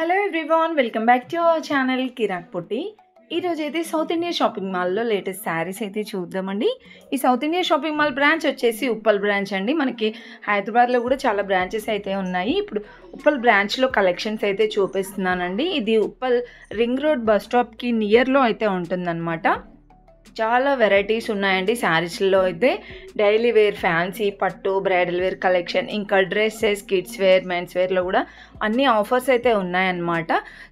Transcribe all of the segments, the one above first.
Hello everyone, welcome back to our channel Kirak Potti. ఈరోజు అయితే south India shopping మాల్లో latest sarees అయితే చూద్దామండి. ఈ south India shopping mall branch వచ్చేసి ఉప్పల్ బ్రాంచ్ అండి. మనకి హైదరాబాద్లో కూడా చాలా బ్రాంచెస్ అయితే ఉన్నాయి. ఇప్పుడు ఉప్పల్ బ్రాంచ్లో కలెక్షన్స్ అయితే చూపిస్తున్నానండి. ఇది ఉప్పల్ రింగ్ రోడ్ బస్ స్టాప్కి నియర్లో అయితే ఉంటుందన్నమాట. చాలా వెరైటీస్ ఉన్నాయండి శారీస్లో అయితే. డైలీ వేర్, ఫ్యాన్సీ, పట్టు, బ్రైడల్ వేర్ కలెక్షన్, ఇంకా డ్రెస్సెస్, కిడ్స్ వేర్, మెన్స్ వేర్లో కూడా అన్ని ఆఫర్స్ అయితే ఉన్నాయన్నమాట.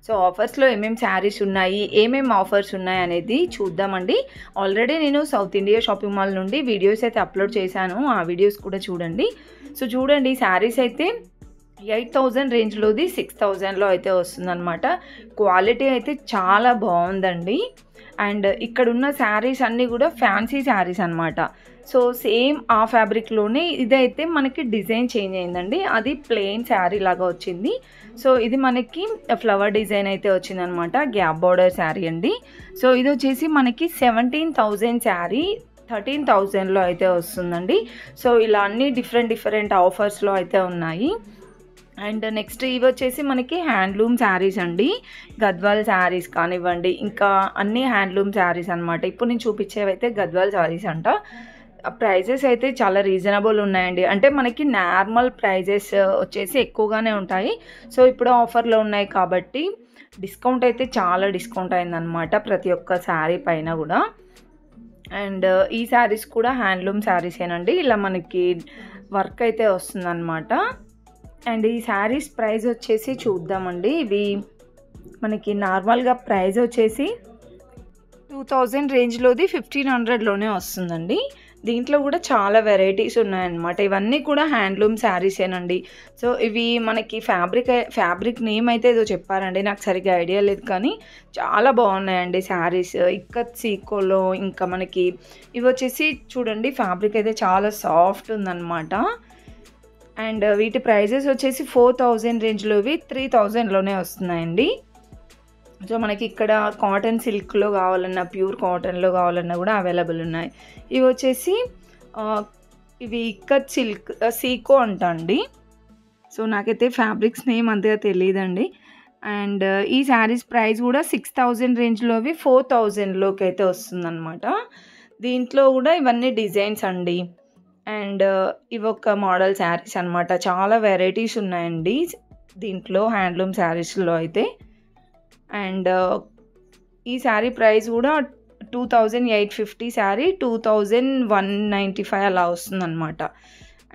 సో ఆఫర్స్లో ఏమేమి శారీస్ ఉన్నాయి, ఏమేమి ఆఫర్స్ ఉన్నాయి అనేది చూద్దామండి. ఆల్రెడీ నేను సౌత్ ఇండియా షాపింగ్ మాల్ నుండి వీడియోస్ అయితే అప్లోడ్ చేశాను, ఆ వీడియోస్ కూడా చూడండి. సో చూడండి, శారీస్ అయితే 8,000 రేంజ్లోది 6,000లో అయితే వస్తుందన్నమాట. క్వాలిటీ అయితే చాలా బాగుందండి. అండ్ ఇక్కడున్న శారీస్ అన్నీ కూడా ఫ్యాన్సీ శారీస్ అనమాట. సో సేమ్ ఆ ఫ్యాబ్రిక్లోనే ఇదైతే మనకి డిజైన్ చేంజ్ అయిందండి. అది ప్లెయిన్ శారీ లాగా వచ్చింది. సో ఇది మనకి ఫ్లవర్ డిజైన్ అయితే వచ్చిందనమాట. గ్యాప్ బార్డర్ శారీ అండి. సో ఇది వచ్చేసి మనకి 17,000 శారీ 13,000లో అయితే వస్తుందండి. సో ఇలా అన్ని డిఫరెంట్ ఆఫర్స్లో అయితే ఉన్నాయి. అండ్ నెక్స్ట్ ఇవి వచ్చేసి మనకి హ్యాండ్లూమ్ శారీస్ అండి. గద్వాల్ శారీస్ కానివ్వండి, ఇంకా అన్ని హ్యాండ్లూమ్ శారీస్ అనమాట. ఇప్పుడు నేను చూపించేవి అయితే గద్వాల్ శారీస్ అంట. ప్రైజెస్ అయితే చాలా రీజనబుల్ ఉన్నాయండి. అంటే మనకి నార్మల్ ప్రైజెస్ వచ్చేసి ఎక్కువగానే ఉంటాయి. సో ఇప్పుడు ఆఫర్లో ఉన్నాయి కాబట్టి డిస్కౌంట్ అయితే చాలా డిస్కౌంట్ అయిందనమాట ప్రతి ఒక్క శారీ పైన కూడా. అండ్ ఈ శారీస్ కూడా హ్యాండ్లూమ్ శారీసేనండి. ఇలా మనకి వర్క్ అయితే వస్తుందన్నమాట. అండ్ ఈ శారీస్ ప్రైస్ వచ్చేసి చూద్దామండి. ఇవి మనకి నార్మల్గా ప్రైస్ వచ్చేసి 2,000 రేంజ్లోది 1,500లోనే వస్తుందండి. దీంట్లో కూడా చాలా వెరైటీస్ ఉన్నాయన్నమాట. ఇవన్నీ కూడా హ్యాండ్లూమ్ శారీసేనండి. సో ఇవి మనకి ఫ్యాబ్రిక్ నేమ్ అయితే ఏదో చెప్పారండి, నాకు సరిగ్గా ఐడియా లేదు, కానీ చాలా బాగున్నాయండి శారీస్. ఇక్కత్ సీకోలో ఇంకా మనకి ఇవి వచ్చేసి చూడండి, ఫ్యాబ్రిక్ అయితే చాలా సాఫ్ట్ ఉందన్నమాట. అండ్ వీటి ప్రైజెస్ వచ్చేసి 4,000 రేంజ్లోవి 3,000లోనే వస్తున్నాయండి. సో మనకి ఇక్కడ కాటన్ సిల్క్లో కావాలన్నా, ప్యూర్ కాటన్లో కావాలన్నా కూడా అవైలబుల్ ఉన్నాయి. ఇవి వచ్చేసి ఇవి ఇక్కత్ సిల్క్ సీకో అంట అండి. సో నాకైతే ఫ్యాబ్రిక్స్ నేమ్ అంతగా తెలియదండి. అండ్ ఈ శారీస్ ప్రైస్ కూడా 6,000 రేంజ్లోవి 4,000లోకి అయితే వస్తుందన్నమాట. దీంట్లో కూడా ఇవన్నీ డిజైన్స్ అండి. అండ్ ఇవి ఒక మోడల్ శారీస్ అనమాట. చాలా వెరైటీస్ ఉన్నాయండి దీంట్లో హ్యాండ్లూమ్ శారీస్లో అయితే. అండ్ ఈ శారీ ప్రైస్ కూడా 2,850 శారీ 2,195 అలా వస్తుందన్నమాట.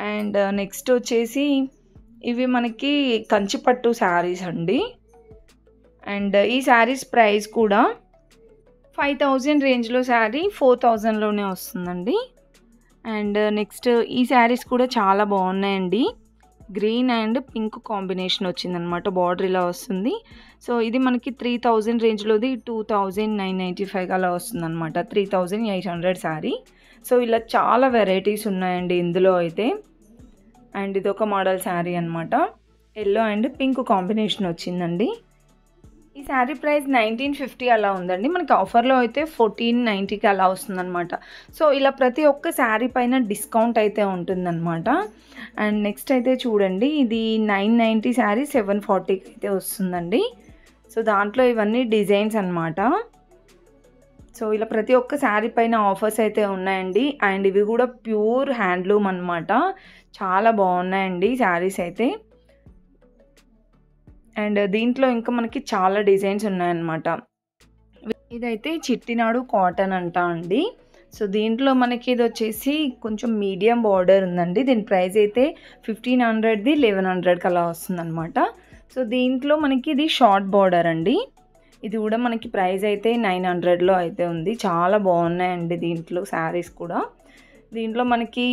అండ్ నెక్స్ట్ వచ్చేసి ఇవి మనకి కంచిపట్టు శారీస్ అండి. అండ్ ఈ శారీస్ ప్రైస్ కూడా 5,000 రేంజ్లో శారీ 4,000లోనే వస్తుందండి. అండ్ నెక్స్ట్ ఈ శారీస్ కూడా చాలా బాగున్నాయండి. గ్రీన్ అండ్ పింక్ కాంబినేషన్ వచ్చిందనమాట. బార్డర్ ఇలా వస్తుంది. సో ఇది మనకి 3,000 రేంజ్లోది 2,995 అలా వస్తుందన్నమాట. 3,800 శారీ. సో ఇలా చాలా వెరైటీస్ ఉన్నాయండి ఇందులో అయితే. అండ్ ఇది ఒక మోడల్ శారీ అనమాట. ఎల్లో అండ్ పింక్ కాంబినేషన్ వచ్చిందండి. ఈ శారీ ప్రైస్ 1,950 అలా ఉందండి. మనకి ఆఫర్లో అయితే 1,490కి అలా వస్తుందన్నమాట. సో ఇలా ప్రతి ఒక్క శారీ పైన డిస్కౌంట్ అయితే ఉంటుందన్నమాట. అండ్ నెక్స్ట్ అయితే చూడండి, ఇది 990 శారీ 740కి అయితే వస్తుందండి. సో దాంట్లో ఇవన్నీ డిజైన్స్ అనమాట. సో ఇలా ప్రతి ఒక్క శారీ పైన ఆఫర్స్ అయితే ఉన్నాయండి. అండ్ ఇవి కూడా ప్యూర్ హ్యాండ్లూమ్ అనమాట. చాలా బాగున్నాయండి శారీస్ అయితే. అండ్ దీంట్లో ఇంకా మనకి చాలా డిజైన్స్ ఉన్నాయన్నమాట. ఇదైతే చిట్టినాడు కాటన్ అంట అండి. సో దీంట్లో మనకి ఇది వచ్చేసి కొంచెం మీడియం బార్డర్ ఉందండి. దీని ప్రైస్ అయితే 1,500ది 1,100కి అలా వస్తుందన్నమాట. సో దీంట్లో మనకి ఇది షార్ట్ బార్డర్ అండి. ఇది కూడా మనకి ప్రైస్ అయితే 900లో అయితే ఉంది. చాలా బాగున్నాయండి దీంట్లో శారీస్ కూడా. దీంట్లో మనకి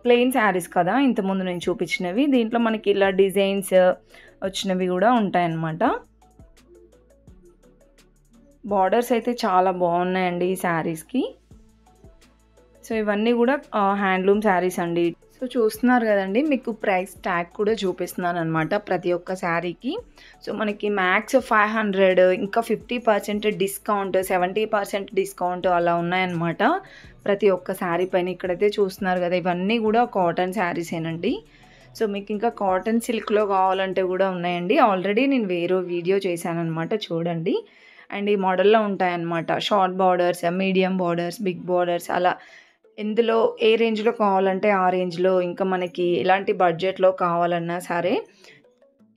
ప్లెయిన్ శారీస్ కదా ఇంతకుముందు నేను చూపించినవి. దీంట్లో మనకి ఇలా డిజైన్స్ వచ్చినవి కూడా ఉంటాయన్నమాట. బార్డర్స్ అయితే చాలా బాగున్నాయండి ఈ శారీస్కి. సో ఇవన్నీ కూడా హ్యాండ్లూమ్ శారీస్ అండి. సో చూస్తున్నారు కదండి, మీకు ప్రైస్ ట్యాగ్ కూడా చూపిస్తున్నాను అనమాట ప్రతి ఒక్క శారీకి. సో మనకి మ్యాక్స్ 500, ఇంకా 50% డిస్కౌంట్, 70% డిస్కౌంట్ అలా ఉన్నాయన్నమాట ప్రతి ఒక్క శారీ పైన. ఇక్కడైతే చూస్తున్నారు కదా, ఇవన్నీ కూడా కాటన్ శారీసేనండి. సో మీకు ఇంకా కాటన్ సిల్క్లో కావాలంటే కూడా ఉన్నాయండి. ఆల్రెడీ నేను వేరే వీడియో చేశానన్నమాట, చూడండి. అండ్ ఈ మోడల్లో ఉంటాయన్నమాట. Short borders, medium borders, big borders, అలా ఇందులో ఏ రేంజ్లో కావాలంటే ఆ రేంజ్లో, ఇంకా మనకి ఎలాంటి బడ్జెట్లో కావాలన్నా సరే,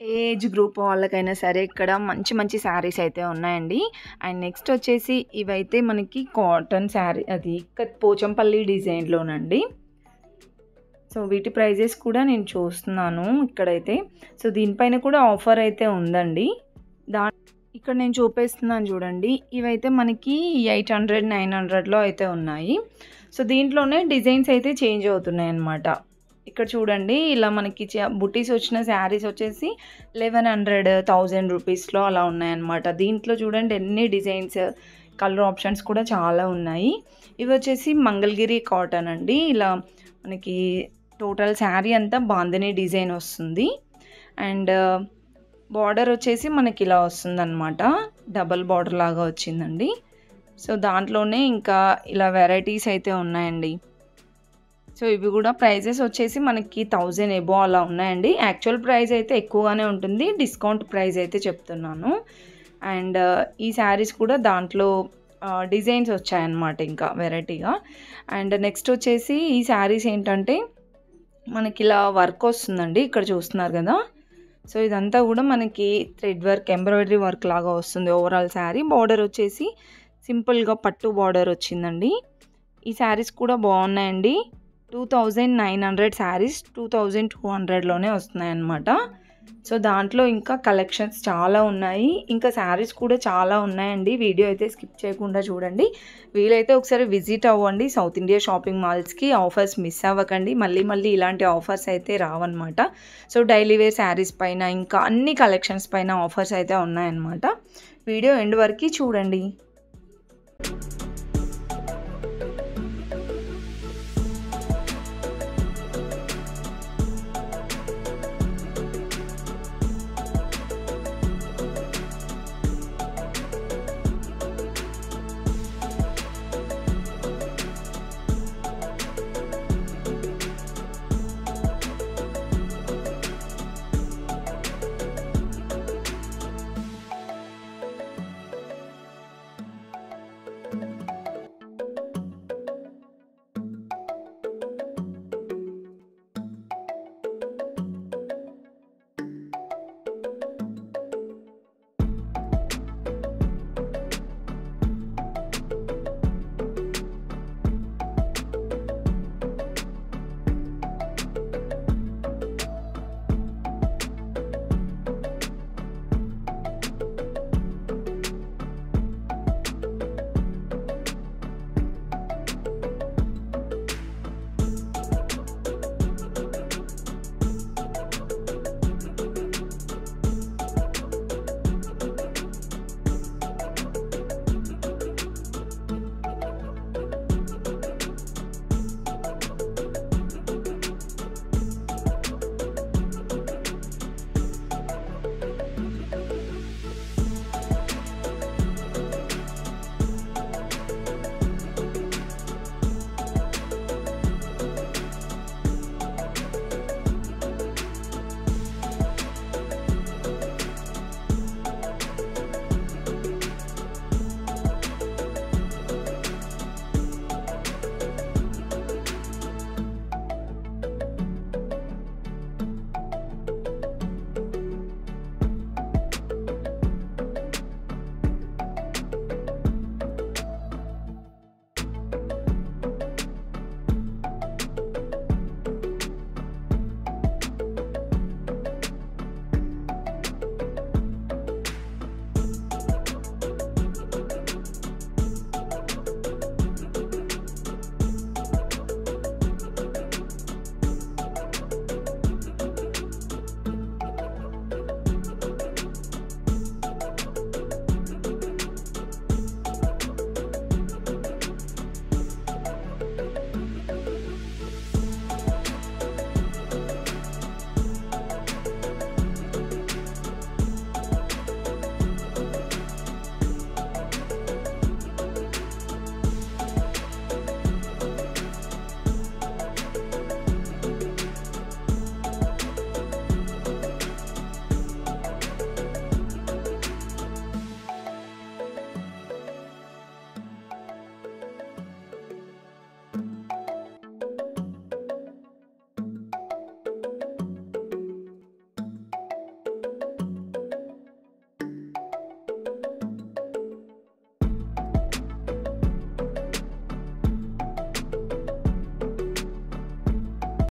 ఏజ్ గ్రూప్ వాళ్ళకైనా సరే ఇక్కడ మంచి మంచి శారీస్ అయితే ఉన్నాయండి. అండ్ నెక్స్ట్ వచ్చేసి ఇవైతే మనకి కాటన్ శారీ, అది పోచంపల్లి డిజైన్లోనండి. సో వీటి ప్రైజెస్ కూడా నేను చూస్తున్నాను ఇక్కడైతే. సో దీనిపైన కూడా ఆఫర్ అయితే ఉందండి. ఇక్కడ నేను చూపిస్తున్నాను చూడండి. ఇవైతే మనకి 800, 900లో అయితే ఉన్నాయి. సో దీంట్లోనే డిజైన్స్ అయితే చేంజ్ అవుతున్నాయి అన్నమాట. ఇక్కడ చూడండి, ఇలా మనకి బుటీస్ వచ్చిన శారీస్ వచ్చేసి 1100, 1000 రూపీస్లో అలా ఉన్నాయన్నమాట. దీంట్లో చూడండి ఎన్ని డిజైన్స్, కలర్ ఆప్షన్స్ కూడా చాలా ఉన్నాయి. ఇవి వచ్చేసి మంగళగిరి కాటన్ అండి. ఇలా మనకి టోటల్ శారీ అంతా బాందిని డిజైన్ వస్తుంది. అండ్ బార్డర్ వచ్చేసి మనకి ఇలా వస్తుందన్నమాట, డబల్ బార్డర్ లాగా వచ్చిందండి. సో దాంట్లోనే ఇంకా ఇలా వెరైటీస్ అయితే ఉన్నాయండి. సో ఇవి కూడా ప్రైజెస్ వచ్చేసి మనకి 1000 ఎబో అలా ఉన్నాయండి. యాక్చువల్ ప్రైస్ అయితే ఎక్కువగానే ఉంటుంది, డిస్కౌంట్ ప్రైస్ అయితే చెప్తున్నాను. అండ్ ఈ శారీస్ కూడా దాంట్లో డిజైన్స్ వచ్చాయన్నమాట ఇంకా వెరైటీగా. అండ్ నెక్స్ట్ వచ్చేసి ఈ శారీస్ ఏంటంటే మనకి ఇలా వర్క్ వస్తుందండి, ఇక్కడ చూస్తున్నారు కదా. సో ఇదంతా కూడా మనకి థ్రెడ్ వర్క్, ఎంబ్రాయిడరీ వర్క్ లాగా వస్తుంది ఓవరాల్ శారీ. బార్డర్ వచ్చేసి సింపుల్గా పట్టు బార్డర్ వచ్చిందండి. ఈ శారీస్ కూడా బాగున్నాయండి. 2900 శారీస్ 2200లోనే వస్తున్నాయి అన్నమాట. సో దాంట్లో ఇంకా కలెక్షన్స్ చాలా ఉన్నాయి, ఇంకా శారీస్ కూడా చాలా ఉన్నాయండి. వీడియో అయితే స్కిప్ చేయకుండా చూడండి. వీలైతే ఒకసారి విజిట్ అవ్వండి సౌత్ ఇండియా షాపింగ్ మాల్స్కి. ఆఫర్స్ మిస్ అవ్వకండి, మళ్ళీ ఇలాంటి ఆఫర్స్ అయితే రావన్నమాట. సో డైలీ వేర్ శారీస్ పైన ఇంకా అన్ని కలెక్షన్స్ పైన ఆఫర్స్ అయితే ఉన్నాయన్నమాట. వీడియో ఎండ్ వరకు చూడండి.